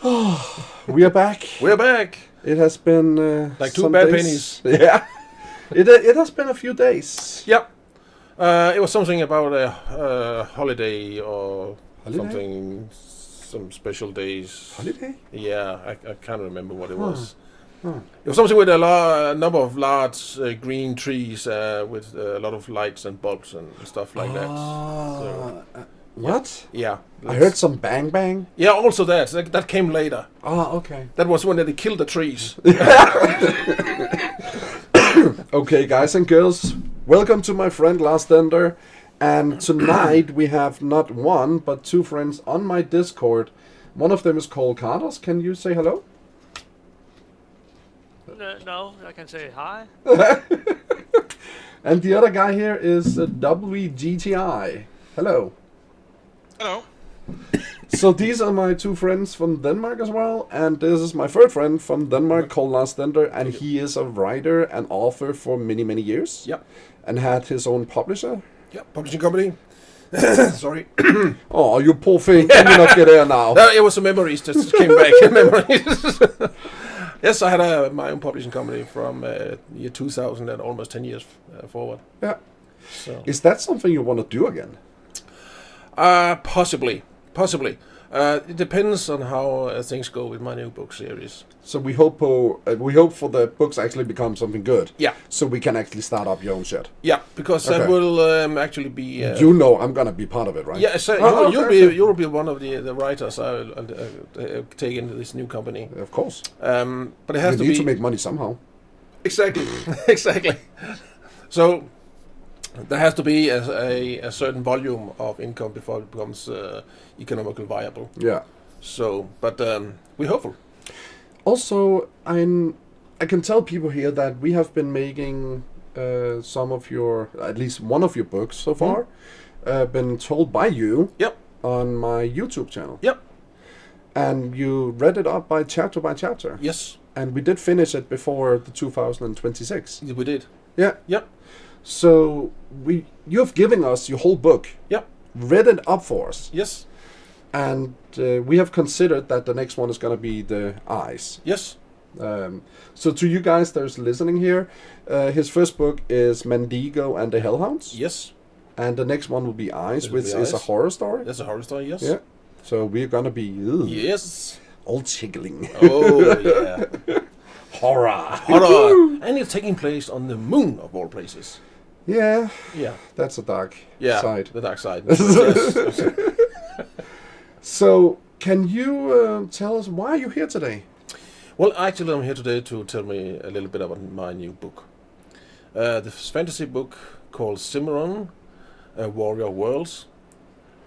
We are back. We're back. It has been like two some bad days. pennies. Yeah, it has been a few days. Yep. It was something about a holiday or something, some special days. Holiday? Yeah, I can't remember what it was. It was something with a number of large green trees with a lot of lights and bulbs and stuff like that. So, what? yeah. I heard some bang bang. Yeah, also that came later. Okay. That was when they killed the trees. Okay, guys and girls, welcome to my friend Lars Dender. And tonight we have not one, but two friends on my Discord. One of them is Cole Cardos. Can you say hello? No, I can say hi. And the other guy here is WGTI. Hello. Hello. So these are my two friends from Denmark as well, and this is my third friend from Denmark called Lars Dender, and he is a writer and author for many, many years. Yep. And had his own publisher. Yeah, publishing company. Sorry. Oh, you poor thing. Can you not get there now? No, it was the memories just came back. Memories. Yes, I had my own publishing company from year 2000 and almost 10 years forward. Yeah. So. Is that something you want to do again? Possibly. It depends on how things go with my new book series. So we hope for the books actually become something good. Yeah. So we can actually start up your own shit. Yeah, because that will actually be. I'm gonna be part of it, right? Yeah, so you'll be one of the writers I'll take into this new company. Of course. But it has we need to make money somehow. Exactly. So there has to be a certain volume of income before it becomes economically viable. Yeah. So, but we're hopeful. Also, I can tell people here that we have been making some of at least one of your books so far, been told by you. Yep. On my YouTube channel. Yep. And you read it up by chapter. Yes. And we did finish it before the 2026. We did. Yeah. Yep. So you've given us your whole book. Yep. Read it up for us. Yes. And we have considered that the next one is going to be the eyes. Yes. So to you guys that's listening here, his first book is Mendigo and the Hellhounds. Yes. And the next one will be Eyes, which is a horror story. That's a horror story, yes. Yeah. So we're going to be... Yes. All tickling. Oh, yeah. Horror. And it's taking place on the moon, of all places. Yeah. Yeah. That's a dark side. The dark side. Yes. So, can you tell us why you're here today? Well, actually, I'm here today to tell me a little bit about my new book. The fantasy book called Ximeron Warrior Worlds.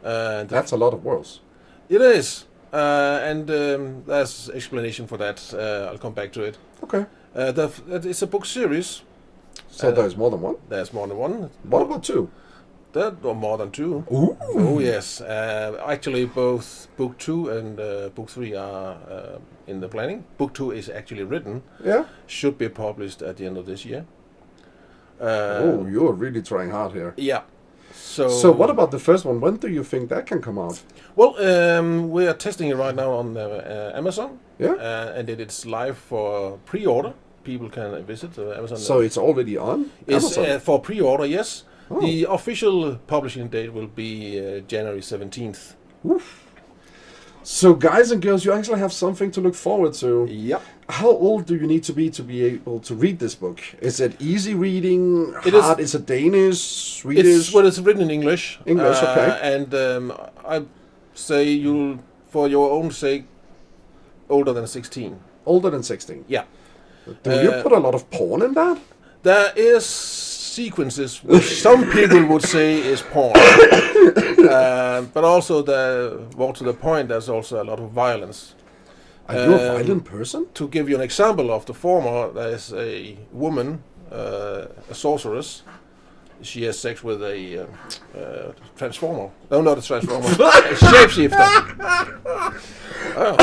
That's a lot of worlds. It is. And there's explanation for that. I'll come back to it. Okay. It's a book series. So there's more than one? There's more than one. What about two? There are more than two. Ooh. Oh, yes. Actually, both Book 2 and Book 3 are in the planning. Book 2 is actually written. Yeah. Should be published at the end of this year. You're really trying hard here. Yeah. So what about the first one? When do you think that can come out? Well, we are testing it right now on Amazon. Yeah. And it's live for pre-order. People can visit Amazon. So it's already on Amazon? It's for pre-order, yes. Oh. The official publishing date will be January 17th. Oof. So guys and girls, you actually have something to look forward to. Yep. How old do you need to be able to read this book? Is it easy reading? Is it Danish, Swedish? It's written in English. English, okay. And I say you'll, for your own sake, older than 16. Older than 16? Yeah. Do you put a lot of porn in that? There is sequences which some people would say is porn. But also, more to the point, there's also a lot of violence. Are you a violent person? To give you an example of the former, there's a woman, a sorceress. She has sex with a transformer. No, not a transformer. A shapeshifter. Oh,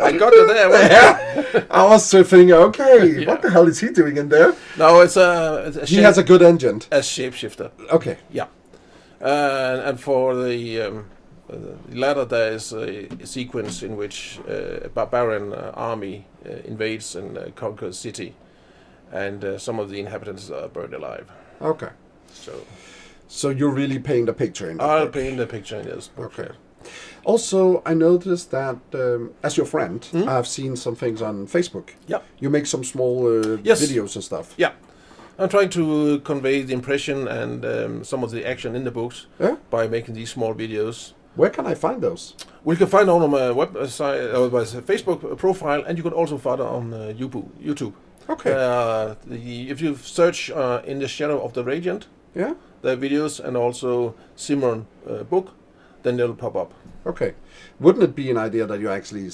I got it there. Yeah. I was thinking, okay, what the hell is he doing in there? No, it's a he has a good engine. A shapeshifter. Okay. Yeah. And for the The latter, there is a sequence in which a barbarian army invades and conquers a city, and some of the inhabitants are burned alive. Okay. So you're really painting the picture in that I'll book. paint the picture in this book. Okay. Also, I noticed that as your friend, I've seen some things on Facebook. Yeah. You make some small Yes. videos and stuff. Yeah. I'm trying to convey the impression and some of the action in the books by making these small videos. Where can I find those? We can find it on my website or my Facebook profile, and you can also find it on YouTube. Okay. If you search In the Shadow of the Radiant, Yeah. the videos, and also Ximeron book, then they'll pop up. Okay. Wouldn't it be an idea that you actually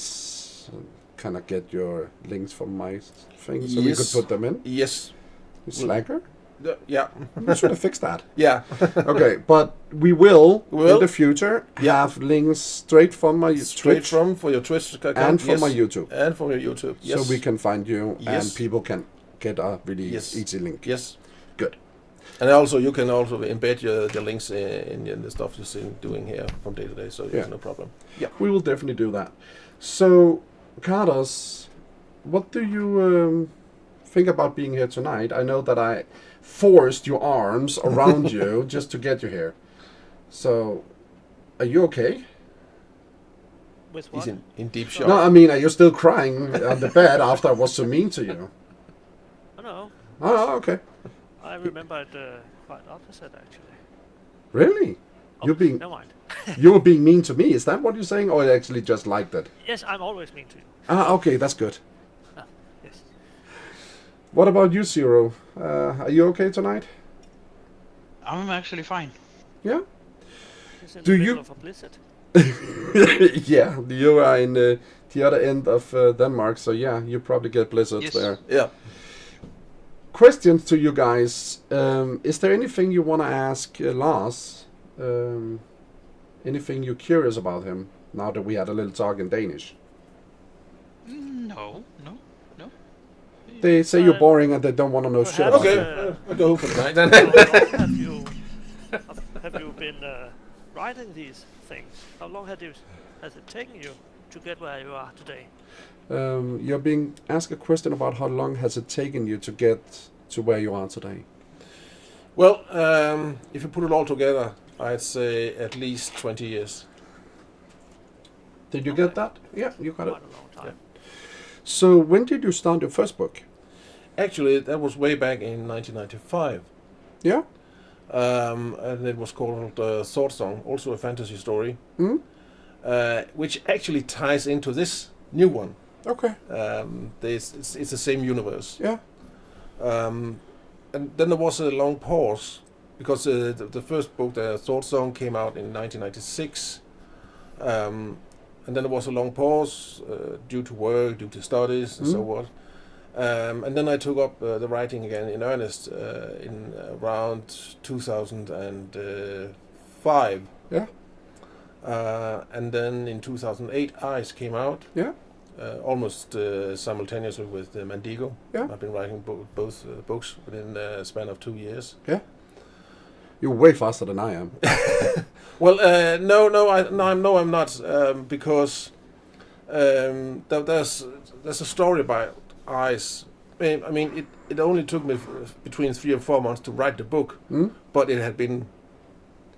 kind of get your links from my thing so we could put them in? Yes. You slacker? Yeah. We should have fixed that. Yeah. Okay, but we will Will? in the future have links straight from my Twitch for your Twitch account, and from my YouTube. And from your YouTube. Yes. So we can find you and Yes. people can get a really Yes. easy link. Yes. Good. And also, you can also embed the links in the stuff you're seeing doing here from day to day, so there's no problem. Yeah. We will definitely do that. So, Carlos, what do you think about being here tonight? I know that I forced your arms around you just to get you here. So, are you okay? With what? He's in deep shock. No, I mean, are you still crying on the bed after I was so mean to you? Oh, no. Oh, okay. I remember it quite opposite, actually. Really? Oh, You're being never mind. you were being mean to me. Is that what you're saying, or you actually just liked it? Yes, I'm always mean to you. Ah, okay, that's good. Yes. What about you, Zero? Are you okay tonight? I'm actually fine. Yeah. It's in Do the you- middle of a blizzard. Yeah, you are in the other end of Denmark, so yeah, you probably get blizzards Yes. there. Yeah. Questions to you guys. Is there anything you want to ask Lars? Anything you're curious about him now that we had a little talk in Danish? No. They say you're boring and they don't want to know shit about Okay. you. I'll go home for the night then. How long have you been writing these things? How long has it taken you to get where you are today? You're being asked a question about how long has it taken you to get to where you are today? Well, if you put it all together, I'd say at least 20 years. Did you get that? Yeah, you got it. Quite a long time. So when did you start your first book? Actually, that was way back in 1995. Yeah? And it was called Sword Song, also a fantasy story, Hmm? which actually ties into this new one. Okay. It's the same universe. Yeah. And then there was a long pause because the first book, the Sword Song, came out in 1996. And then there was a long pause due to work, due to studies, and so on. And then I took up the writing again in earnest in around 2005. Yeah. And then in 2008, Eyes came out. Yeah. Almost simultaneously with Mandigo. Yeah. I've been writing both books within the span of 2 years. Yeah. You're way faster than I am. Well, no, I'm not, because there's a story about Eyes. I mean, it only took me between 3 and 4 months to write the book, but it had been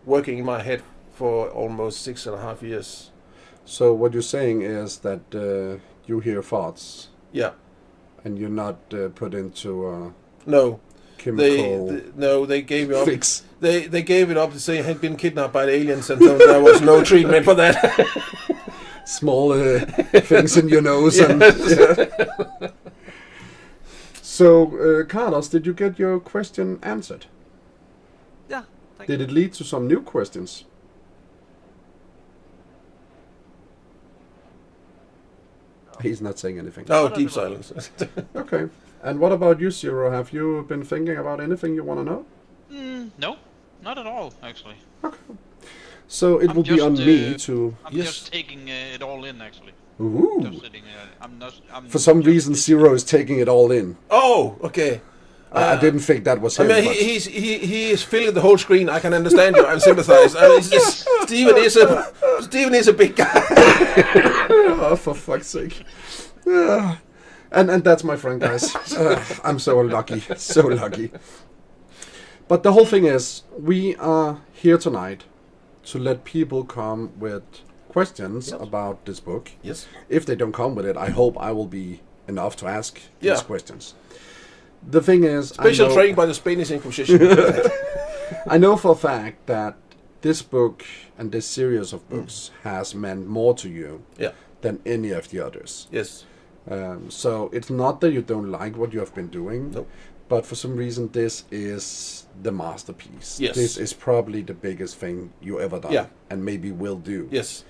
working in my head for almost 6.5 years. So what you're saying is that you hear thoughts Yeah. and you're not put into No. chemical They gave me up. fix. They gave it up to say I had been kidnapped by the aliens, and so there was no treatment for that. Small things in your nose. Yes. And, yeah. So, Carlos, did you get your question answered? Yeah, thank Did you. it lead to some new questions? He's not saying anything. No, Not at deep the moment. silence. Okay. And what about you, Zero? Have you been thinking about anything you want to know? No, not at all, actually. So it I'm will be on just, me to. I'm Yes. just taking it all in, actually. Ooh. Just sitting. I'm For some just reason, listening. Zero is taking it all in. Oh, okay. I didn't think that was I him. mean, but- he is filling the whole screen. I can understand you. I sympathize. Steven is a big guy. Oh, for fuck's sake. And that's my friend, guys. I'm so lucky. So lucky. But the whole thing is, we are here tonight to let people come with questions about this book. Yes. If they don't come with it, I hope I will be enough to ask these Yeah. questions. The thing is, Special I know, training by the Spanish Inquisition. I know for a fact that this book and this series of books has meant more to you Yeah. than any of the others. Yes. So it's not that you don't like what you have been doing, Nope. but for some reason this is the masterpiece. Yes. This is probably the biggest thing you ever done, Yeah. and maybe will do. Yes.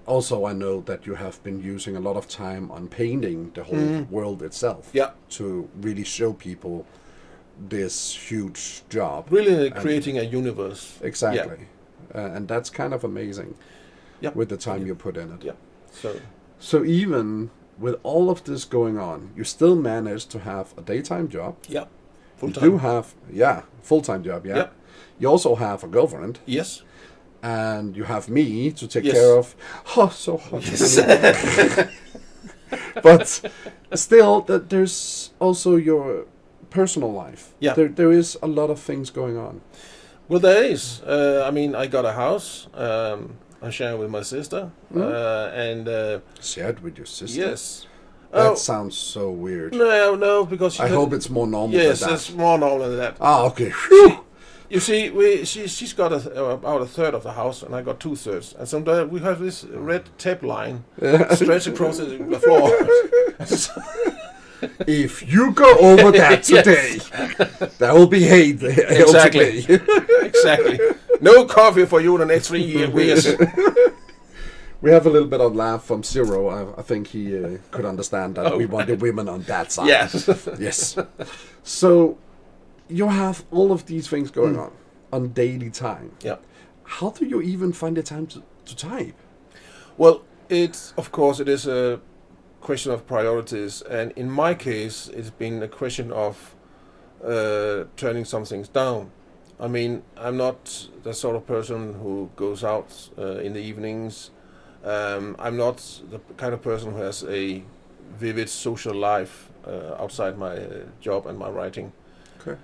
Also, I know that you have been using a lot of time on painting the whole world itself. Yeah. To really show people this huge job. Really creating a universe. Exactly. And that's kind of amazing. Yeah. With the time you put in it. Yeah. So even with all of this going on, you still manage to have a daytime job. Yeah. Full You time. do have, full-time job, yeah. Yeah. You also have a girlfriend, Yes. and you have me to take Yes. care of. Oh, so hot. But still, there's also your personal life. Yeah. There is a lot of things going on. Well, there is. I mean, I got a house. I share with my sister. And Shared with your sister? yes. That sounds so weird. No, because I hope it's more normal yes, than that. it's more normal than that. Ah, okay. Phew. You see, she's got about a third of the house, and I got 2/3. And sometimes we have this red tape line stretched across the floor. If you go over that today, there will be hate. Exactly. Exactly. No coffee for you in the next 3 years. We have a little bit of laugh from Zero. I think he could understand that we want the women on that side. Yes. Yes. So you have all of these things going on daily time. Yeah. How do you even find the time to type? Well, it is a question of priorities, and in my case, it's been a question of turning some things down. I mean, I'm not the sort of person who goes out in the evenings. I'm not the kind of person who has a vivid social life outside my job and my writing. Okay.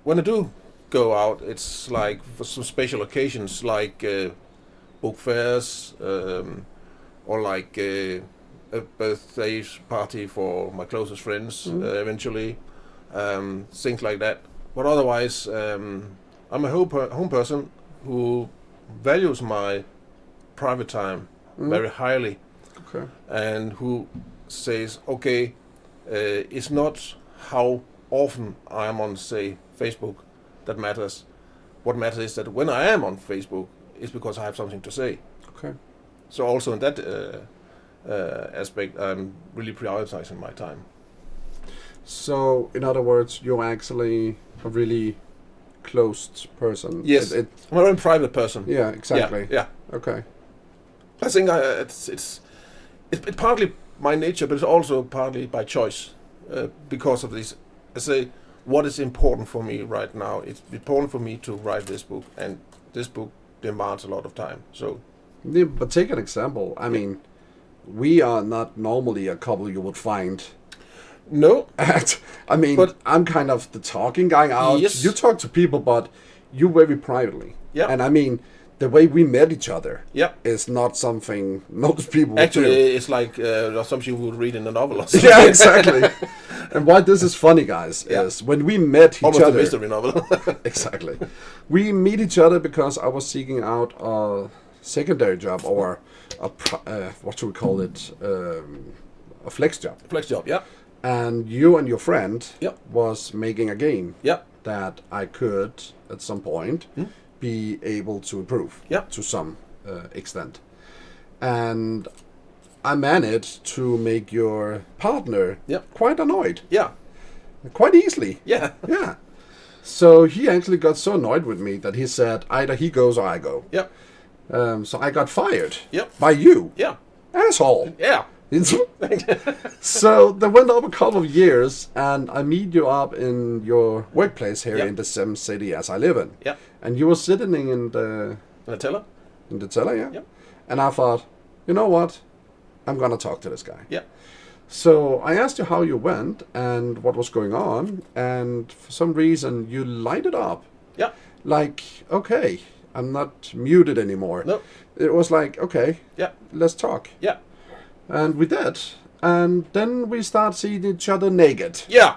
When I do go out, it's like for some special occasions, like book fairs, or like a birthday party for my closest friends. Eventually, things like that. But otherwise, I'm a home person who values my private time very highly, Okay. and who says, okay, it's not how often I am on, say, Facebook that matters. What matters is that when I am on Facebook, it's because I have something to say. Okay. So also in that aspect, I'm really prioritizing my time. So, in other words, you're actually a really closed person. Yes, I'm a very private person. Yeah, exactly. Yeah. Okay. I think it's partly my nature, but it's also partly by choice, because of this. I say, what is important for me right now? It's important for me to write this book, and this book demands a lot of time. So, Yeah, but take an example. I mean, we are not normally a couple you would find no, at. I mean, But- I'm kind of the talking guy out. Yes. You talk to people, but you very privately. Yeah. And I mean, the way we met each other yeah. is not something most people would Actually, do. it's like something you would read in a novel or something. Yeah, exactly. And why this is funny, guys, Yeah. is when we met each Almost a other. mystery novel. Exactly. We meet each other because I was seeking out a secondary job, or what should we call it? A flex job. Flex job, yeah. And you and your friend Yep. was making a game Yeah. that I could, at some point, be able to improve Yep. to some extent. And I managed to make your partner Yep. quite annoyed, Yeah. quite easily. Yeah. Yeah. So he actually got so annoyed with me that he said either he goes or I go. Yeah. So I got fired Yep. by you, Yeah. asshole. Yeah. So they went up a couple of years, and I meet you up in your workplace here Yeah. in the same city as I live in. Yeah. And you were sitting in the Nutella? teller, yeah? Yep. And I thought, you know what? I'm gonna talk to this guy. Yeah. So I asked you how you went and what was going on, and for some reason you lighted up. Yeah. Like, okay, I'm not muted anymore. No. It was like, okay, Yeah. let's talk. Yeah. And we did. And then we start seeing each other naked. Yeah.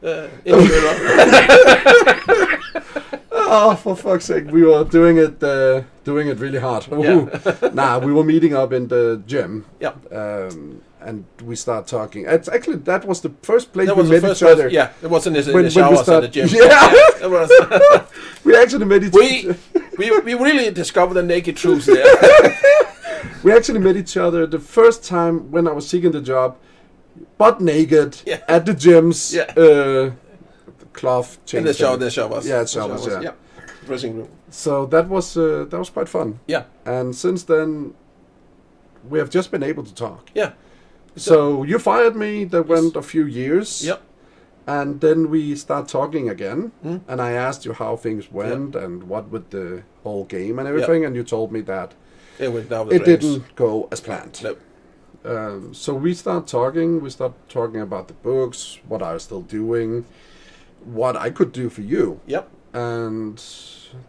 In the mirror. Oh, for fuck's sake, we were doing it really hard. Yeah. Nah, we were meeting up in the gym. Yeah. And we start talking. It's actually, that was the first place That we was met the first each other. Yeah, it was in the When we showers start- at the gym. Yeah. It was. We actually met each we really discovered the naked truth there. We actually met each other the first time when I was seeking the job, butt naked Yeah. at the gyms. Yeah. Cloth change. In the shower, the showers. Yeah, The showers, yeah. Dressing room. So that was quite fun. Yeah. And since then, we have just been able to talk. Yeah. So you fired me. That went a few years. Yep. And then we start talking again, Mm. and I asked you how things went and what with the whole game and everything, and you told me that It went down the it drains. didn't go as planned. No. So we start talking. We start talking about the books, what I was still doing, what I could do for you, Yep. and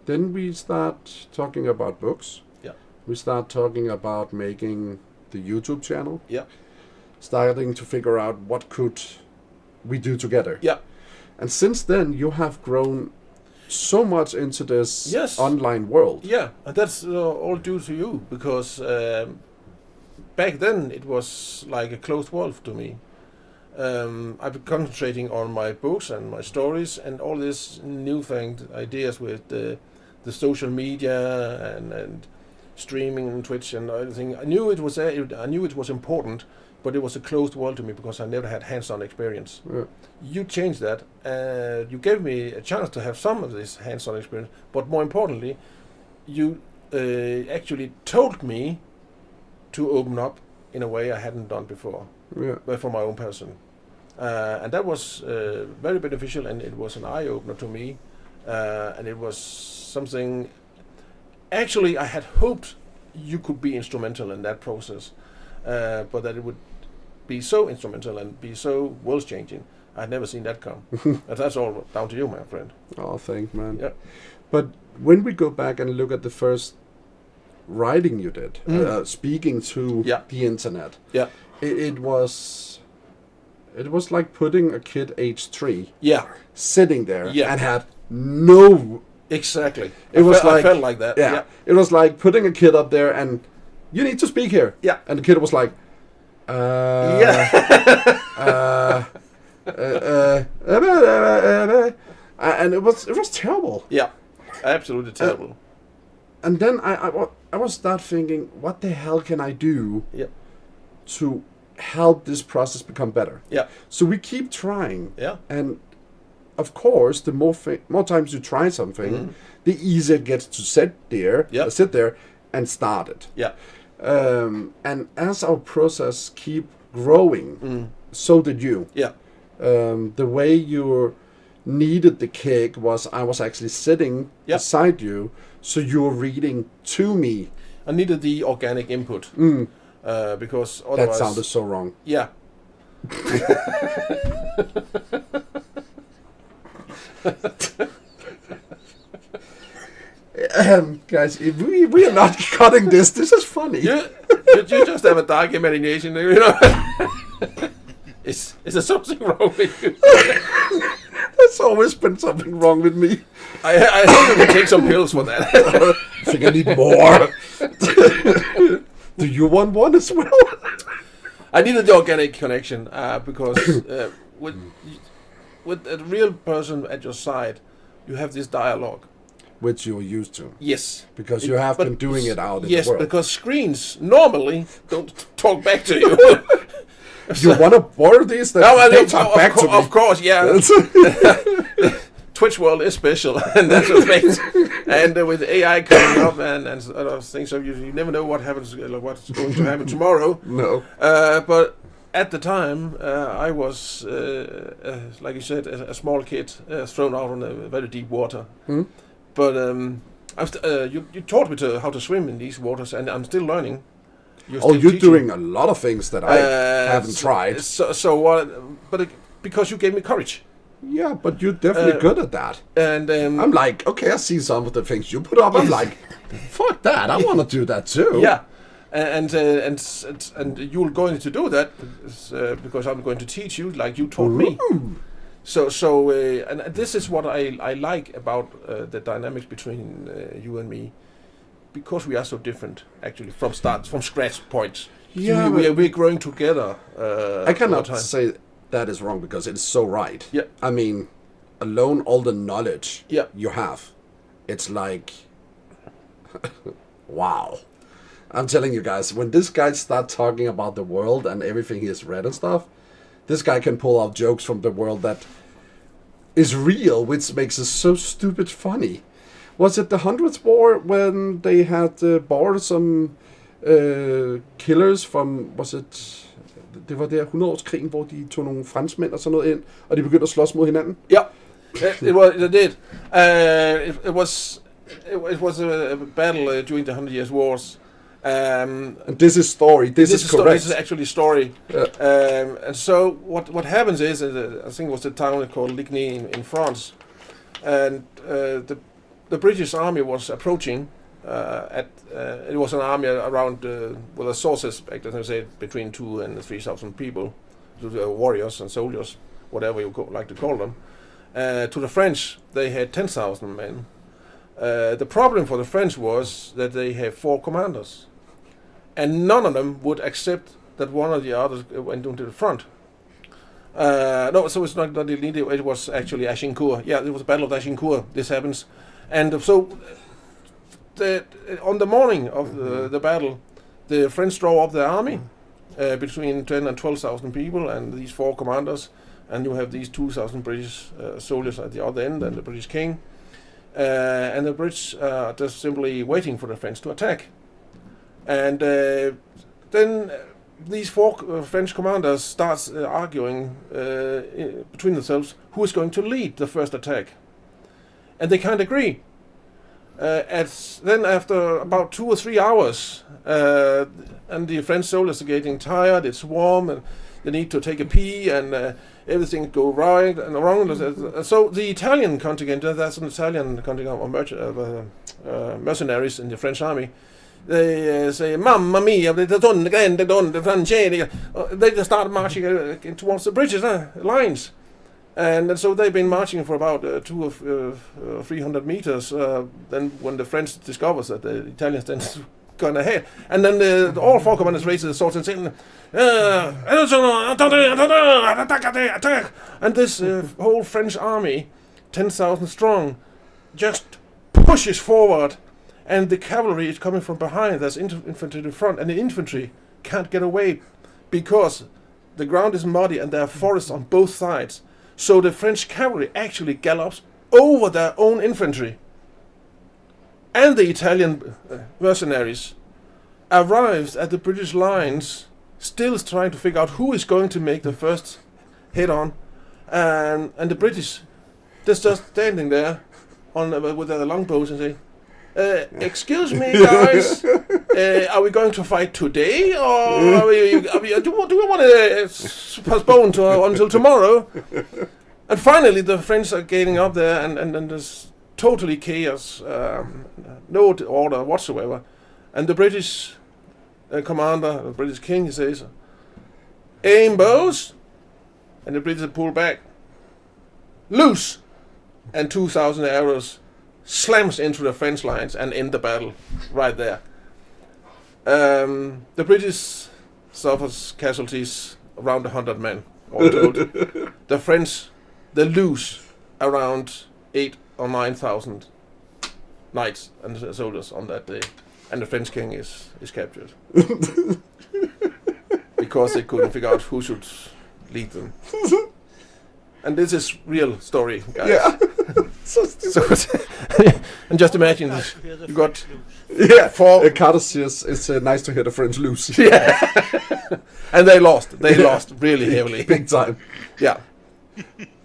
then we start talking about books. Yeah. We start talking about making the YouTube channel. Yeah. Starting to figure out what could we do together. Yeah. And since then, you have grown so much into this Yes. online world. Yeah, and that's all due to you, because back then it was like a closed world to me. I've been concentrating on my books and my stories and all these newfangled ideas with the social media and streaming and Twitch and everything. I knew it was important, but it was a closed world to me because I never had hands-on experience. Yeah. You changed that, and you gave me a chance to have some of this hands-on experience. But more importantly, you actually told me to open up in a way I hadn't done before, Yeah. but for my own person. And that was very beneficial, and it was an eye-opener to me. And it was something. Actually, I had hoped you could be instrumental in that process, but that it would be so instrumental and be so world-changing. I'd never seen that come. And that's all down to you, my friend. Oh, thanks, man. Yeah. But when we go back and look at the first writing you did, speaking to Yeah. the internet, Yeah. it was like putting a kid age 3 Yeah. sitting there Yeah. and had no. Exactly. It was I like- felt like that. Yeah, it was like putting a kid up there and you need to speak here. Yeah. And the kid was like, Yeah. and it was terrible. Yeah. Absolutely terrible. And then I was start thinking, what the hell can I do Yeah. to help this process become better? Yeah. So we keep trying, Yeah. and of course, the more times you try something, the easier it gets to sit there and start it. Yeah. And as our process keep growing, so did you. Yeah. The way you kneaded the cake was I was actually sitting Yeah. beside you, so you were reading to me. I needed the organic input. Because That otherwise. sounded so wrong. Yeah. Guys, if we are not cutting this. This is funny. You just have a dark imagination, you know. Is there something wrong with you? There's always been something wrong with me. I think we can take some pills for that. I think I need more. Do you want one as well? I needed the organic connection because with a real person at your side, you have this dialogue. Which you're used to. Yes. Because you have But been doing it out in yes, the world. because screens normally don't talk back to you. You want to borrow these? Then No, they talk back to me. Of course, yeah. Twitch world is special, and that's a fact. And with AI coming up and other things, so you never know what happens, what's going to happen tomorrow. No. But at the time, I was, like you said, a small kid thrown out on a very deep water. But you taught me how to swim in these waters, and I'm still learning. You're doing a lot of things that I haven't tried. So what? But because you gave me courage. Yeah, but you're definitely good at that. And I'm like, okay, I see some of the things you put up. I'm like, fuck that, I want to do that too. Yeah, and you're going to do that because I'm going to teach you like you taught me. So and this is what I like about the dynamics between you and me, because we are so different actually from scratch point. Yeah, we're growing together. I cannot say that is wrong because it's so right. Yeah, I mean, alone all the knowledge you have, it's like, wow. I'm telling you guys, when this guy starts talking about the world and everything he has read and stuff, this guy can pull out jokes from the world that is real, which makes it so stupid funny. Was it the 100th War when they had boarded some killers from, was it... Det var der 100-årskrigen, hvor de tog nogle franskmænd og sådan noget ind, og de begyndte at slås mod hinanden. Yeah, it did. It was a battle during the 100 Years' Wars. And this is story. This is correct. This is actually story. Yeah. And so what happens is, I think it was a town called Ligny in France, and the British army was approaching. It was an army around, the sources back then, I say, between 2,000 and 3,000 people, warriors and soldiers, whatever you like to call them. To the French, they had 10,000 men. The problem for the French was that they had 4 commanders, and none of them would accept that one of the others went into the front. No, so it's not Ligny, it was actually Agincourt. Yeah, it was the Battle of Agincourt. This happens, and so. On the morning of the battle, the French draw up their army between 10,000 and 12,000 people, and these 4 commanders, and you have these 2,000 British soldiers at the other end, and the British king, and the British are just simply waiting for the French to attack. And then these 4 French commanders start arguing between themselves who is going to lead the first attack, and they can't agree. Then after about 2 or 3 hours, and the French soldiers are getting tired, it's warm, and they need to take a pee, and everything go right and wrong. So the Italian contingent, that's an Italian contingent of mercenaries in the French army, they say, "Mamma mia, they start marching towards the British lines. And so they've been marching for about 200 or 300 meters. Then when the French discovers that the Italians then gone ahead, and then all 4 commanders raise their swords and say, attack! And this whole French army, 10,000 strong, just pushes forward, and the cavalry is coming from behind. There's infantry in front, and the infantry can't get away because the ground is muddy and there are forests on both sides. So the French cavalry actually gallops over their own infantry. And the Italian mercenaries arrives at the British lines, still trying to figure out who is going to make the first hit on. And the British, they're just standing there with their longbows and say, excuse me, guys, are we going to fight today, or do we want to postpone until tomorrow? And finally, the French are getting up there, and there's totally chaos, no order whatsoever. And the British commander, the British king, he says, "Aim, bows," and the British pull back, loose, and 2,000 arrows slams into the French lines and end the battle right there. The British suffers casualties around 100 men, all told. The French, they lose around 8,000 or 9,000 knights and soldiers on that day, and the French king is captured because they couldn't figure out who should lead them. And this is real story, guys. Yeah. So stupid. So, and just imagine Nice to hear the you got French news. Yeah, four. Carter says it's nice to hear the French lose. Yeah, and they lost. They Yeah. lost really heavily. Big time. Yeah,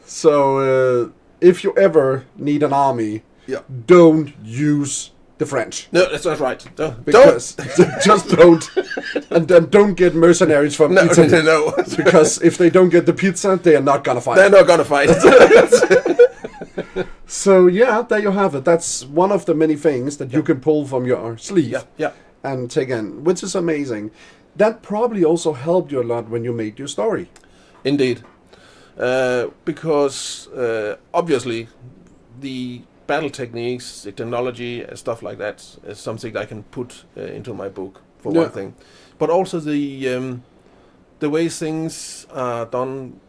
So if you ever need an army, yeah. don't use the French. No, that's not right. Don't. Because just don't. And then don't get mercenaries from No, Italy. no. Because if they don't get the pizza, they are not gonna fight. They're not gonna fight. So yeah, there you have it. That's one of the many things that you can pull from your sleeve Yeah, yeah. and take in, which is amazing. That probably also helped you a lot when you made your story. Indeed, because obviously the battle techniques, the technology, and stuff like that is something I can put into my book for Yeah. one thing, but also the way things are done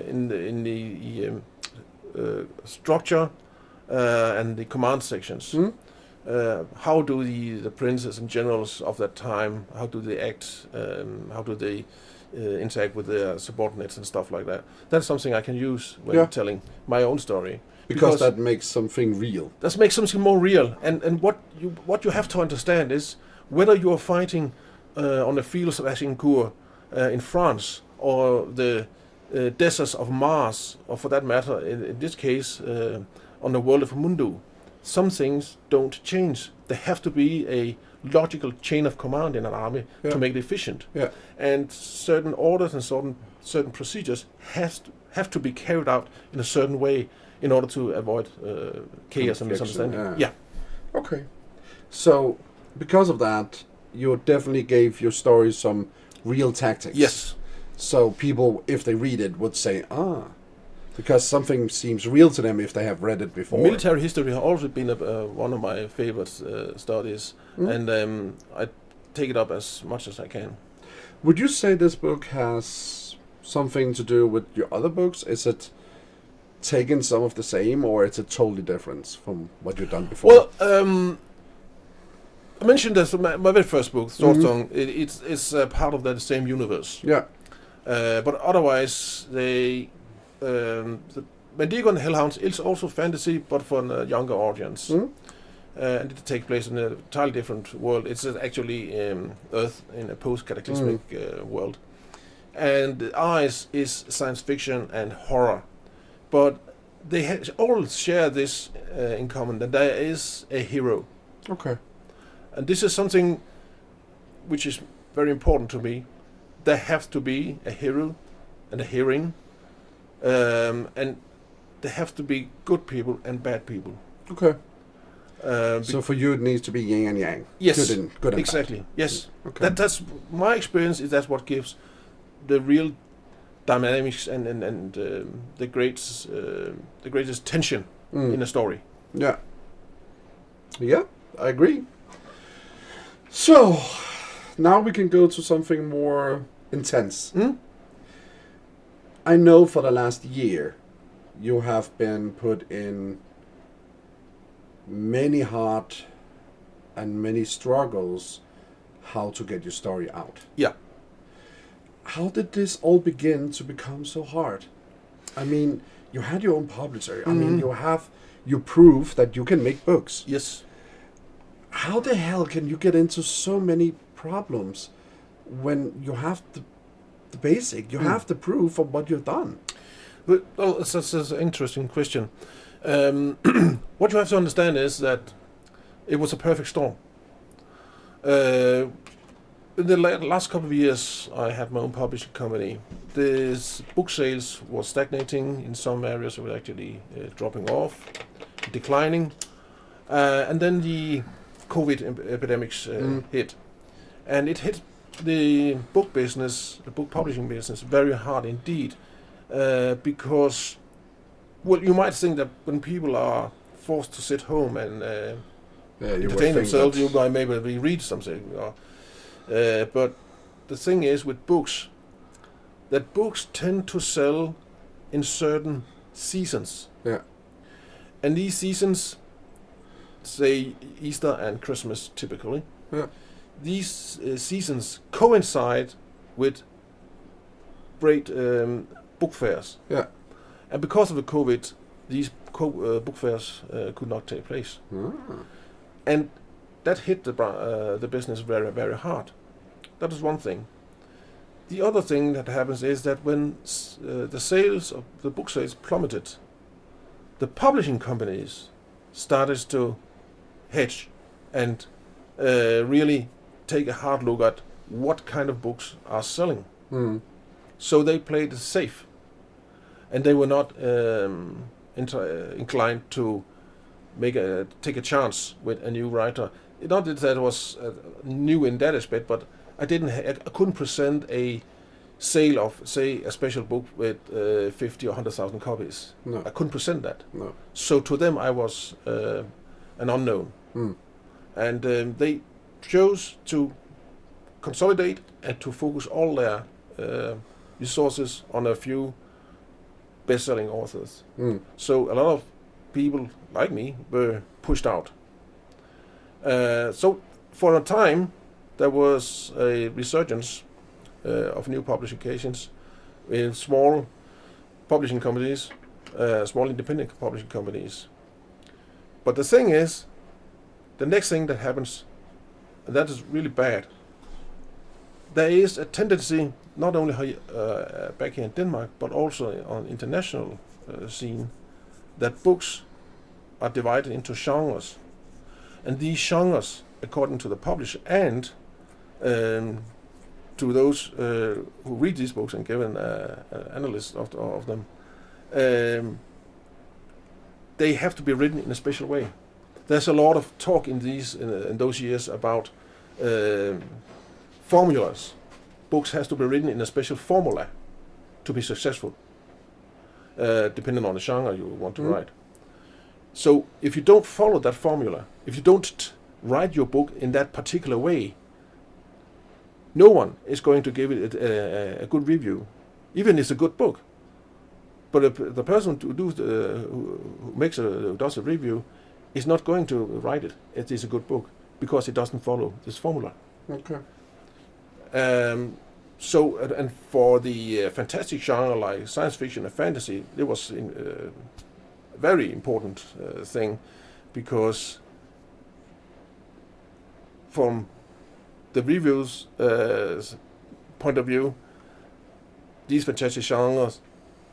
in the structure and the command sections. Hmm? How do the princes and generals of that time, how do they act, how do they interact with their subordinates and stuff like that? That's something I can use when Yeah. telling my own story. Because that makes something real. That makes something more real. And what you have to understand is whether you are fighting on the fields of Agincourt in France or the deserts of Mars, or for that matter, in this case, on the world of Mundu, some things don't change. There have to be a logical chain of command in an army Yeah. to make it efficient. Yeah. And certain orders and certain procedures have to be carried out in a certain way in order to avoid chaos and misunderstanding. Yeah. Yeah. Okay. So because of that, you definitely gave your story some real tactics. Yes. So people, if they read it, would say, because something seems real to them if they have read it before. Military history has also been one of my favorite studies, and I take it up as much as I can. Would you say this book has something to do with your other books? Is it taking some of the same, or is it totally different from what you've done before? Well, I mentioned this my very first book, Sword Song. It's part of that same universe. Yeah. But otherwise, the Wendigo and Hellhounds is also fantasy, but for a younger audience. And it takes place in an entirely different world. It's actually Earth in a post-cataclysmic world. And the Eyes is science fiction and horror. But they all share this in common, that there is a hero. Okay. And this is something which is very important to me. There has to be a hero and a heroine, and there have to be good people and bad people. Okay. So for you, it needs to be yin and yang. Yes, good and exactly. bad. Yes, Okay. that's my experience. Is that's what gives the real dynamics and the greatest tension in a story. Yeah. Yeah, I agree. So, now we can go to something more intense. I know for the last year you have been put in many hard and many struggles how to get your story out. Yeah. How did this all begin to become so hard? I mean, you had your own publisher. I mean, you prove that you can make books. Yes. How the hell can you get into so many problems when you have the basic, you have the proof of what you've done? But, well, that's an interesting question. What you have to understand is that it was a perfect storm. In the last couple of years, I had my own publishing company. This book sales was stagnating. In some areas, it was actually dropping off, declining. And then the COVID epidemics hit. And it hit the book business, the book publishing business, very hard indeed. Because, well, you might think that when people are forced to sit home and entertain themselves, you might maybe read something. But the thing is with books, that books tend to sell in certain seasons. Yeah. And these seasons, say Easter and Christmas typically, these seasons coincide with great book fairs. Yeah. And because of the COVID, these book fairs could not take place, Ah. and that hit the business very, very hard. That is one thing. The other thing that happens is that when the sales of the book sales plummeted, the publishing companies started to hedge and really take a hard look at what kind of books are selling. Mm. So they played it safe, and they were not inclined to take a chance with a new writer. Not that that was new in that aspect, but I couldn't present a sale of, say, a special book with 50 or 100,000 copies. No. I couldn't present that. No. So to them, I was an unknown, Mm. and they chose to consolidate and to focus all their resources on a few best-selling authors. Mm. So a lot of people like me were pushed out. So for a time, there was a resurgence of new publications in small publishing companies, small independent publishing companies. But the thing is, the next thing that happens, and that is really bad, there is a tendency, not only back here in Denmark, but also on international scene, that books are divided into genres. And these genres, according to the publisher and to those who read these books and give an analysis of them, they have to be written in a special way. There's a lot of talk in those years about formulas. Books has to be written in a special formula to be successful, depending on the genre you want to write. So if you don't follow that formula, if you don't write your book in that particular way, no one is going to give it a good review, even if it's a good book. But the person who does a review is not going to write it. It is a good book because it doesn't follow this formula. Okay. So and for the fantastic genre like science fiction and fantasy, it was a very important thing, because from the reviews point of view, these fantastic genres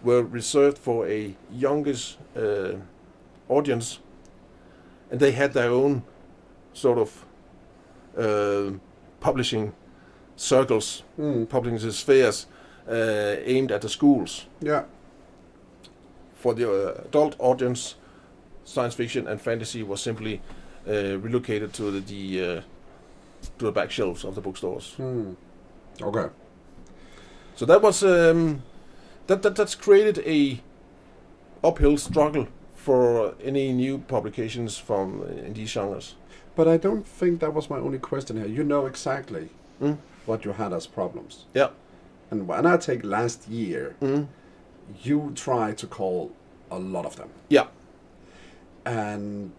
were reserved for a youngest audience, and they had their own sort of publishing circles, publishing spheres aimed at the schools. Yeah. For the adult audience, science fiction and fantasy was simply relocated to the back shelves of the bookstores. Okay. So that was that's created a uphill struggle for any new publications in these genres. But I don't think that was my only question here. You know exactly what you had as problems. Yeah. And when I take last year, you tried to call a lot of them. Yeah. And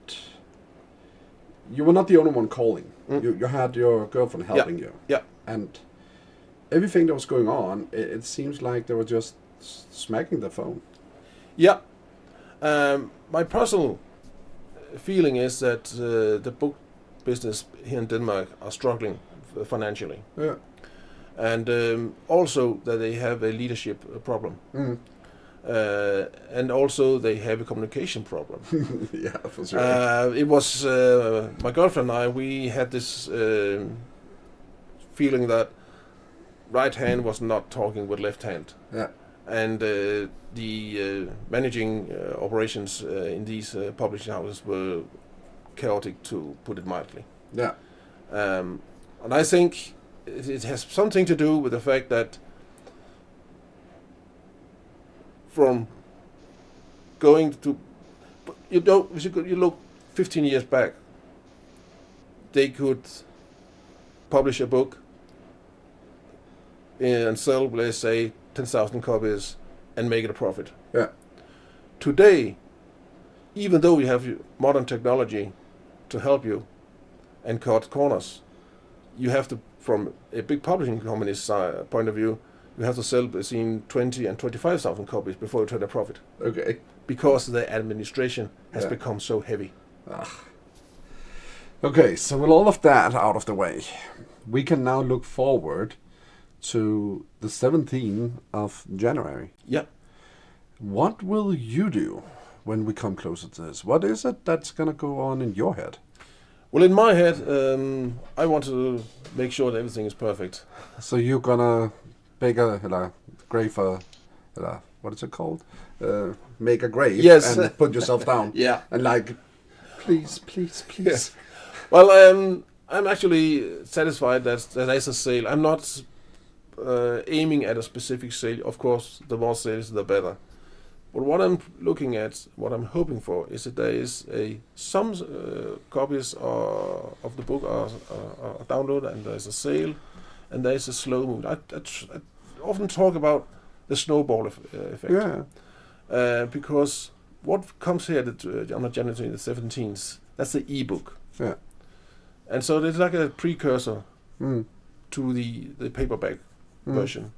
you were not the only one calling. You had your girlfriend helping you. Yeah. And everything that was going on, it seems like they were just smacking the phone. Yeah. My personal feeling is that the book business here in Denmark are struggling financially. Yeah. And also that they have a leadership problem. And also they have a communication problem. Yeah, for sure. It was my girlfriend and I, we had this feeling that right hand was not talking with left hand. Yeah. And the managing operations in these publishing houses were chaotic, to put it mildly. Yeah. And I think it has something to do with the fact that from going to, you look 15 years back, they could publish a book and sell, let's say, 10,000 copies and make it a profit. Yeah. Today, even though you have modern technology to help you and cut corners, you have to, from a big publishing company's point of view, you have to sell between 20 and 25,000 copies before you turn a profit. Okay. because the administration has Yeah. become so heavy. Okay, so with all of that out of the way, we can now look forward to the 17th of January. Yeah. What will you do when we come closer to this? What is it that's going to go on in your head? Well, in my head, I want to make sure that everything is perfect. So you're going to make a grave for, what is it called? Make a grave Yes. and put yourself down. Yeah. And like, please. Well, I'm actually satisfied that there's a sale. I'm not aiming at a specific sale. Of course, the more sales, the better. But what I'm looking at, what I'm hoping for, is that there is some copies of the book are downloaded, and there's a sale, and there's a slow move. I often talk about the snowball effect. Yeah. Because what comes here on January the 17th, that's the e-book. Yeah. And so it's like a precursor to the paperback version.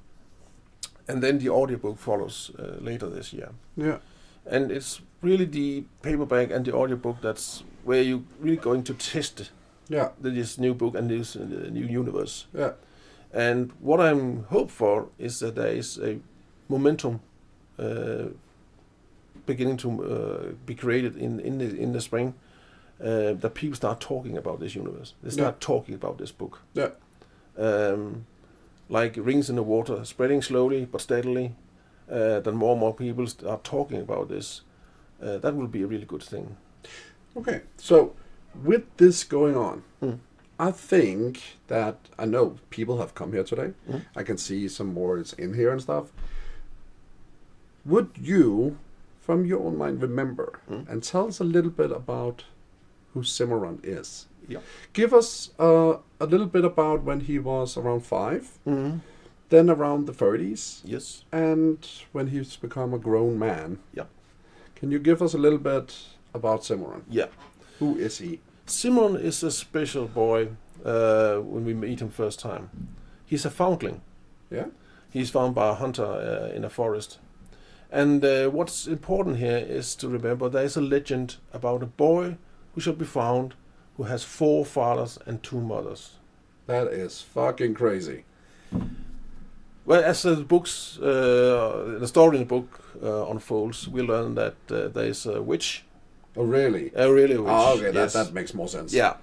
And then the audiobook follows later this year. Yeah. And it's really the paperback and the audiobook that's where you're really going to test this new book and this new universe. Yeah. And what I'm hope for is that there is a momentum beginning to be created in the spring, that people start talking about this universe. They start talking about this book. Yeah. Like rings in the water, spreading slowly but steadily. Then more and more people start talking about this. That will be a really good thing. Okay, so with this going on, I think that I know people have come here today. I can see some words in here and stuff. Would you, from your own mind, remember and tell us a little bit about who Ximeron is? Yeah. Give us a little bit about when he was around 5, then around the 30s, Yes. and when he's become a grown man. Yeah. Can you give us a little bit about Ximeron? Yeah. Who is he? Ximeron is a special boy when we meet him first time. He's a foundling. Yeah. He's found by a hunter in a forest. And what's important here is to remember there is a legend about a boy who shall be found who has 4 fathers and 2 mothers. That is fucking crazy. Well, as the story in the book unfolds, we learn that there is a witch. Oh, really? A really witch. Oh, okay, yes. that makes more sense. Yeah.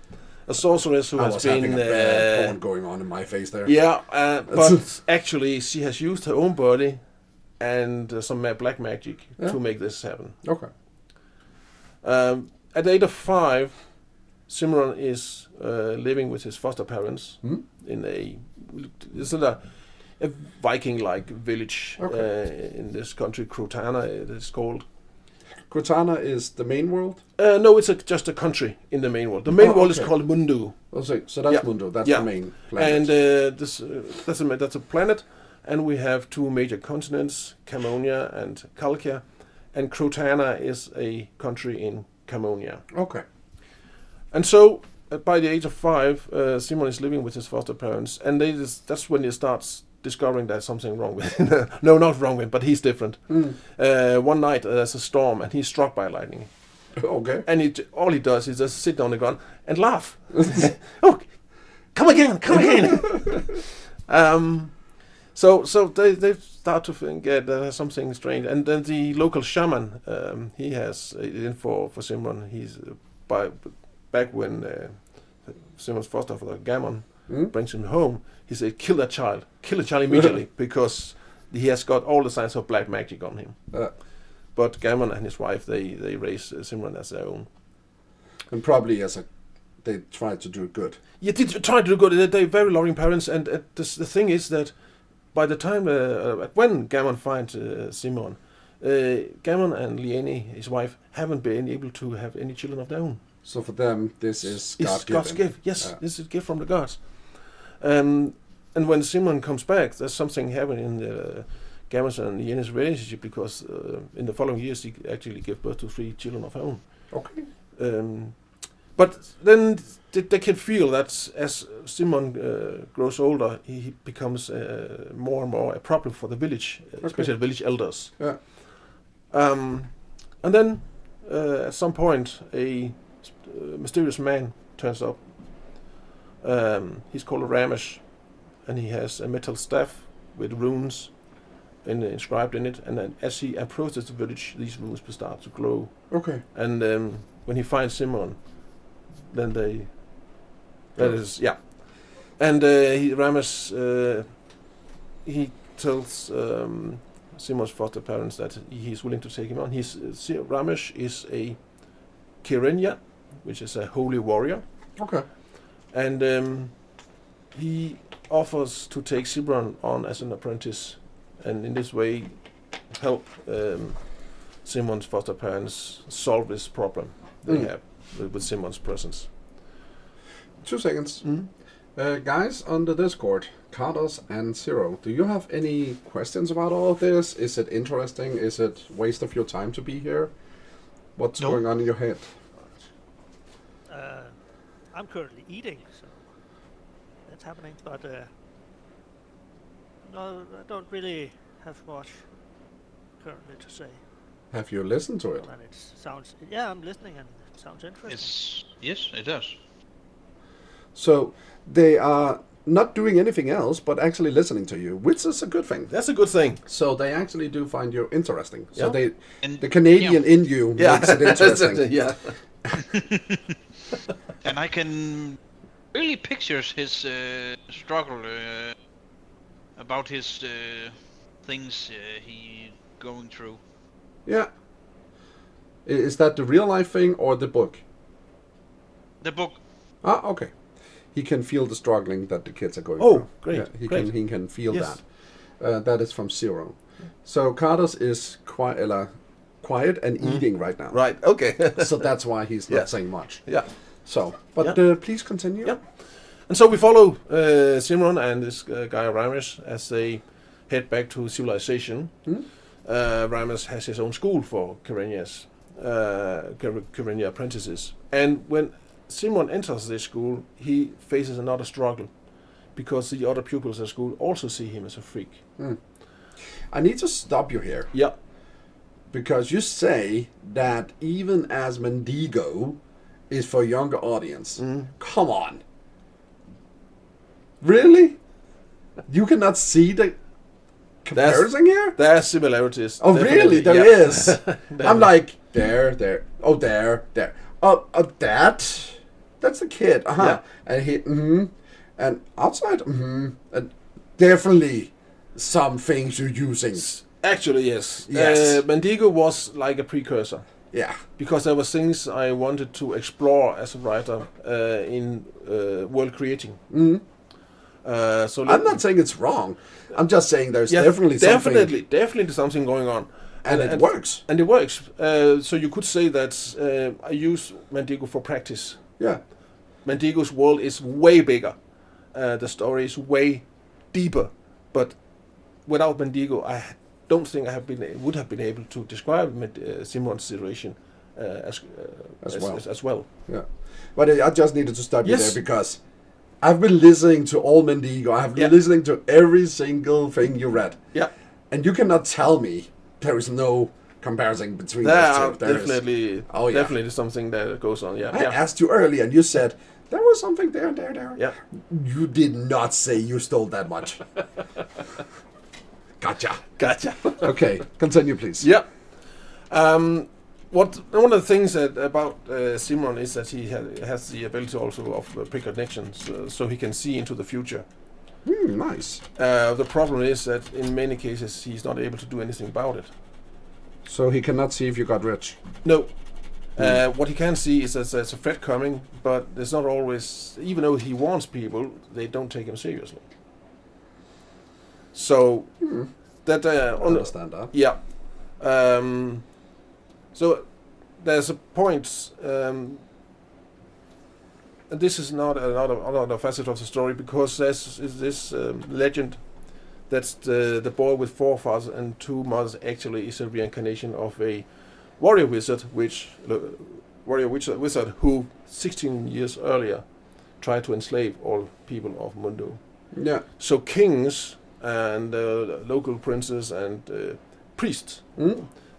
A sorceress who I has was been... having a bad porn going on in my face there. Yeah, but actually she has used her own body and some black magic to make this happen. Okay. At the age of 5, Ximeron is living with his foster parents in a Viking-like village in this country, Turne it is called. Cortana is the main world? No, it's just a country in the main world. The main world is called Mundu. Oh, so that's Mundo, that's the main planet. And that's a planet, and we have 2 major continents, Camonia and Kalkia, and Crotana is a country in Camonia. Okay. And so, by the age of 5, Ximeron is living with his foster parents, and that's when he starts discovering there's something wrong with him. No, not wrong with him, but he's different. One night there's a storm, and he's struck by lightning. Okay. And all he does is just sit on the ground and laugh. Oh, come again. So they start to think there's something strange, and then the local shaman he has in for Ximeron. He's back when Ximeron's foster father Gammon brings him home. He said, kill the child immediately, because he has got all the signs of black magic on him. But Gammon and his wife, they raise Ximeron as their own. And probably they try to do good. Yeah, they try to do good. They're very loving parents, and the thing is that by the time when Gammon finds Ximeron, Gammon and Liene, his wife, haven't been able to have any children of their own. So for them, this is God's gift. Yes, this is a gift from the gods. And when Ximeron comes back, there's something happening in the Gammon's and Liene's relationship, because in the following years he actually gave birth to 3 children of her own. Okay. But then they can feel that as Ximeron grows older, he becomes more and more a problem for the village, especially the village elders. Yeah. And then, at some point, a mysterious man turns up. He's called Ramesh, and he has a metal staff with runes inscribed in it. And then, as he approaches the village, these runes will start to glow. Okay. And when he finds Ximeron, then they... That is, yeah. And Ramesh, he tells Ximeron's foster parents that he's willing to take him on. Ramesh is a Kirenya, which is a holy warrior. Okay. And he offers to take Ximeron on as an apprentice, and in this way help Ximeron's foster parents solve this problem they have with Ximeron's presence. 2 seconds. Mm-hmm. Guys on the Discord, Cardos and Zero, do you have any questions about all of this? Is it interesting? Is it waste of your time to be here? What's going on in your head? I'm currently eating, so that's happening. But no, I don't really have much currently to say. Have you listened to it? And it sounds, yeah, I'm listening, and it sounds interesting. Yes, it does. So they are not doing anything else, but actually listening to you, which is a good thing. That's a good thing. So they actually do find you interesting. So Yeah. the Canadian in you makes it interesting. Yeah. And I can really picture his struggle about his things he going through. Yeah. Is that the real life thing or the book? The book. Ah, okay. He can feel the struggling that the kids are going Oh, through. great, Yeah, great. He can feel Yes. that. That is from Zero. So Cardos is quiet and eating right now. Right. Okay. So that's why he's not Yeah. saying much. Yeah. So, but Yeah. please continue. Yeah. And so we follow Ximeron and this guy Ramesh as they head back to civilization. Ramesh has his own school for Kirenya apprentices. And when Ximeron enters this school, he faces another struggle because the other pupils at school also see him as a freak. I need to stop you here. Yeah. Because you say that even as Mendigo is for younger audience. Come on. Really? You cannot see the comparison here? There are similarities. Oh, definitely, really? There yeah. is. I'm like, there. Oh, there. Oh, that's the kid. Uh-huh. Yeah. And he, and outside, and definitely some things you're using. Actually, yes. Yes. Mendigo was like a precursor. Yeah. Because there were things I wanted to explore as a writer in world creating. So I'm not saying it's wrong. I'm just saying there's definitely something. Definitely something going on. And it works. And it works. So you could say that I use Mendigo for practice. Yeah. Mendigo's world is way bigger. The story is way deeper. But without Mendigo, I don't think I would have been able to describe Ximeron's situation as well. Yeah. But I just needed to stop you Yes. there because I've been listening to all Mendigo. I have been listening to every single thing you read. Yeah. And you cannot tell me there is no comparison between There those are two. There is. definitely something that goes on. Yeah. I asked you earlier and you said there was something there. Yeah. You did not say you stole that much. Gotcha. Okay, continue, please. Yeah. One of the things about Ximeron is that he has the ability also of precognitions, so he can see into the future. Nice. The problem is that in many cases he's not able to do anything about it. So he cannot see if you got rich. No. What he can see is that there's a threat coming, but there's not always, even though he warns people, they don't take him seriously. So that I understand that. yeah. So there's a point, and this is not another facet of the story, because there's this legend that the boy with 4 fathers and 2 mothers actually is a reincarnation of a warrior wizard, who 16 years earlier tried to enslave all people of Mundo. Yeah. So kings and local princes and priests,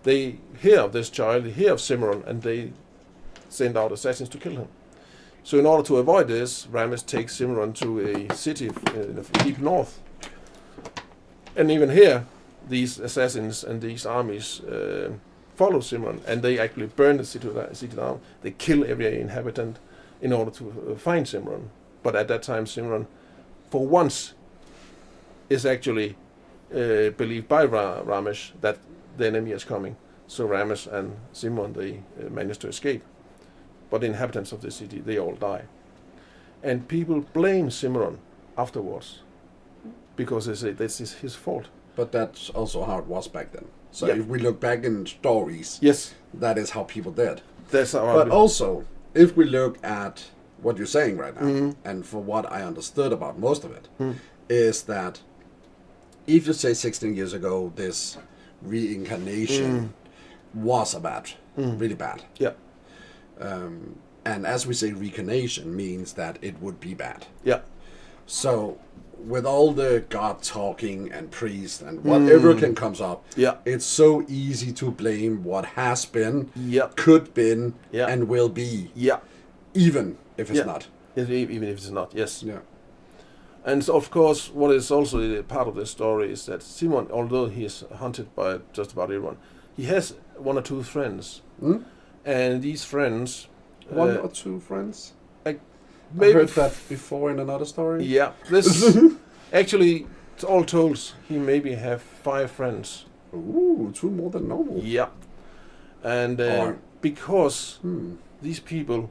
they hear of this child, they hear of Ximeron, and they send out assassins to kill him. So in order to avoid this, Ramis takes Ximeron to a city in the deep north. And even here, these assassins and these armies follow Ximeron, and they actually burn the city down. They kill every inhabitant in order to find Ximeron. But at that time, Ximeron, for once, is actually believed by Ramesh that the enemy is coming. So Ramesh and Ximeron, they manage to escape. But the inhabitants of the city, they all die. And people blame Ximeron afterwards because they say this is his fault. But that's also how it was back then. So Yeah. if we look back in stories, Yes, that is how people did. that's how. But also, if we look at what you're saying right now, Mhm. and for what I understood about most of it, is that if you say 16 years ago, this reincarnation was really bad. Yeah, And as we say, reincarnation means that it would be bad. yeah, So, with all the God talking and priest and whatever can comes up, yeah, it's so easy to blame what has been, yeah, could been, Yeah. and will be, yeah. even if it's Yeah. not. Even if it's not, yes. Yeah. And so of course, what is also a part of this story is that Simon, although he is hunted by just about everyone, he has one or two friends, Hmm? and these friends, One or two friends? I maybe heard that before in another story. Yeah, this actually, all told, he maybe have 5 friends. Ooh, 2 more than normal. Yeah, and Or- because Hmm. these people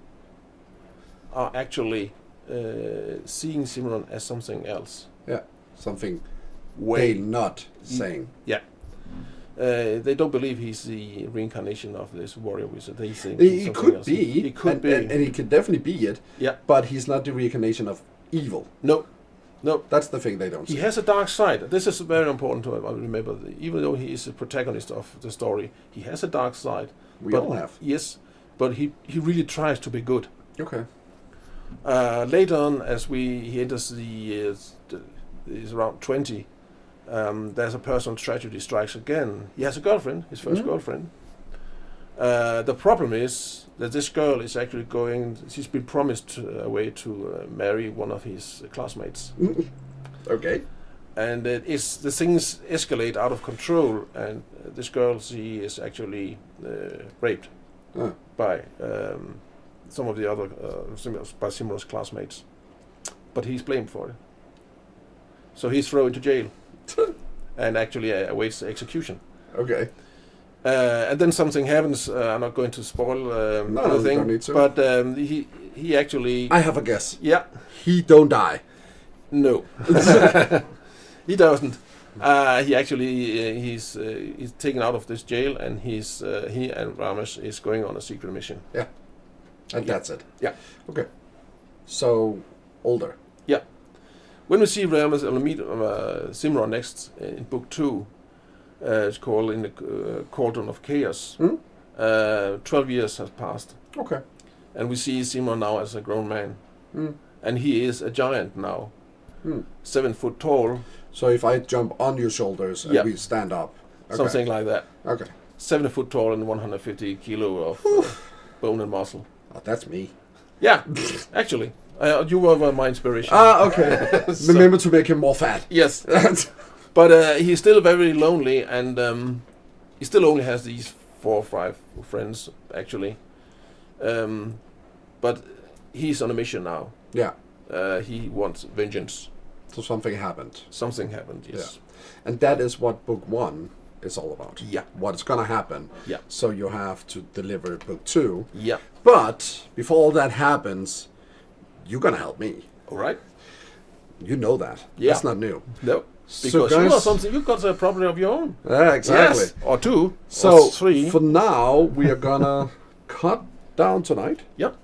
are actually seeing Ximeron as something else. Yeah, something Way they're not saying. Yeah. They don't believe he's the reincarnation of this warrior wizard. They think He he's something could else. be. He could and, be. And he could definitely be it. Yeah. But he's not the reincarnation of evil. No. That's the thing they don't He see. has a dark side. This is very important to remember. Even though he is the protagonist of the story, he has a dark side. We But- all have. Yes, but he really tries to be good. Okay. Later on, as he enters he's around 20, there's a personal tragedy strikes again. He has a girlfriend, his first girlfriend. The problem is that this girl is actually she's been promised a way to marry one of his classmates. Okay. And the things escalate out of control, and this girl, she is actually raped Ah. by some of the other by Ximeron's classmates, but he's blamed for it. So he's thrown into jail, and actually awaits execution. Okay. And then something happens. I'm not going to spoil No, you anything, don't need to. but he actually I have a guess. yeah. He don't die. No, he doesn't. He actually he's taken out of this jail, and he and Ramesh is going on a secret mission. And Yeah. that's it. Yeah. Okay. So, older. When we see Ramesh or meet Ximeron next in book 2, it's called in the Cauldron of Chaos. 12 years has passed, Okay. and we see Ximeron now as a grown man, Mm. and he is a giant now, Hmm. 7 foot tall, So if I jump on your shoulders and Yeah. we stand up. Okay. something like that. Okay. 7 foot tall and 150 kilo of bone and muscle. Oh, that's me. Yeah, actually, you were my inspiration. Ah, okay. So- Remember to make him more fat. Yes, but he's still very lonely, and he still only has these 4 or 5 friends, actually. But he's on a mission now. Yeah. He wants vengeance. So something happened. Something happened, yes. Yeah. And that is what book 1 is all about. Yeah. What's gonna happen. Yeah. So you have to deliver book 2. Yeah. But before all that happens, you're gonna help me. All right. You know that. Yeah. That's not new. No. So Because you guys- got something. You got a problem of your own. Yeah, exactly. Yes. Or 2. So or 3. for now, we are gonna cut down tonight. Yep.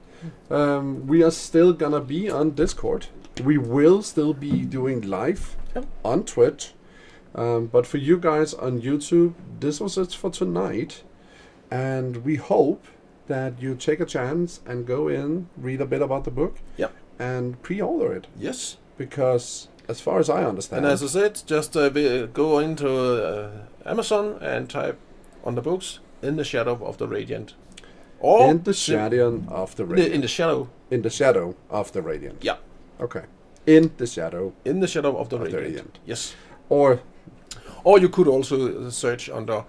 We are still gonna be on Discord. We will still be doing live Yep. on Twitch. But for you guys on YouTube, this was it for tonight. And we hope that you take a chance and go in, read a bit about the book, Yep. and pre-order it. Yes. Because as far as I understand, And as I said, just go into Amazon and type on the books, In the Shadow of the Radiant. Or In the shadow of the radiant. In the shadow. In the shadow of the radiant. Yeah. Okay. In the shadow. In the Shadow of the Of the Radiant. Radiant. Yes. Or Or you could also search under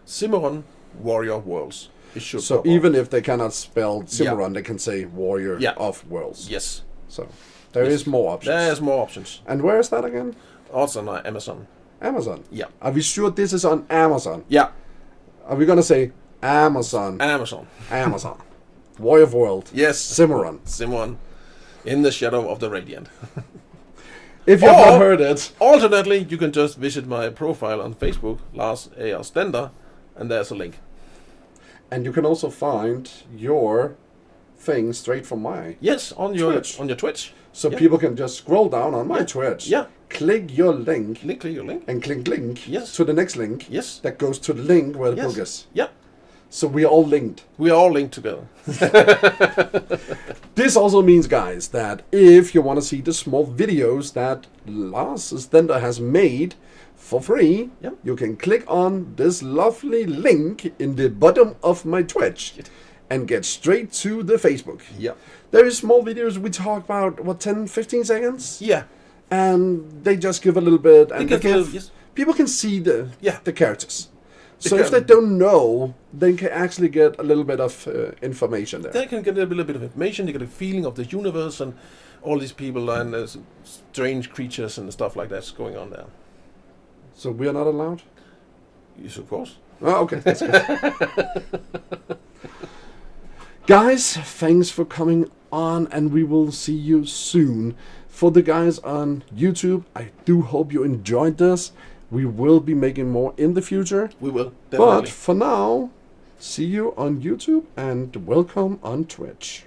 Ximeron Warrior Worlds. It should so pop even up. if they cannot spell Cimarron, they can say Warrior Yeah. of Worlds. Yes. So there Yes. is more options. There's more options. And where is that again? Also on Amazon. Amazon. Yeah. Are we sure this is on Amazon? Yeah. Are we gonna say Amazon? Amazon. Amazon. Warrior of World. Yes. Cimarron. Ximeron. In the Shadow of the Radiant. If you've Or- not heard it, Alternately, you can just visit my profile on Facebook, Lars A.R. Stender, and there's a link. and you can also find your thing straight from my. Yes, on your Twitch. Twitch. So Yeah. people can just scroll down on my Yeah. Twitch. Yeah. Click your link Click your link. and click link Yes. to the next link. Yes. That goes to the link where the Yes. book is. Yeah. So we are all linked. We are all linked together. This also means, guys, that if you want to see the small videos that Lars Stender has made for free, Yep. you can click on this lovely link in the bottom of my Twitch and get straight to the Facebook. Yeah. There is small videos we talk about, what, 10, 15 seconds? Yeah. And they just give a little bit, and give they a give, little- yes. people can see Yeah. the characters. They So if can- they don't know, they can actually get a little bit of information there. They can get a little bit of information, they get a feeling of the universe and all these people and strange creatures and stuff like that's going on there. So we are not allowed? Yes, of course. Oh, okay. That's good. Guys, thanks for coming on, and we will see you soon. For the guys on YouTube, I do hope you enjoyed this. We will be making more in the future. We will, But definitely. for now, see you on YouTube and welcome on Twitch.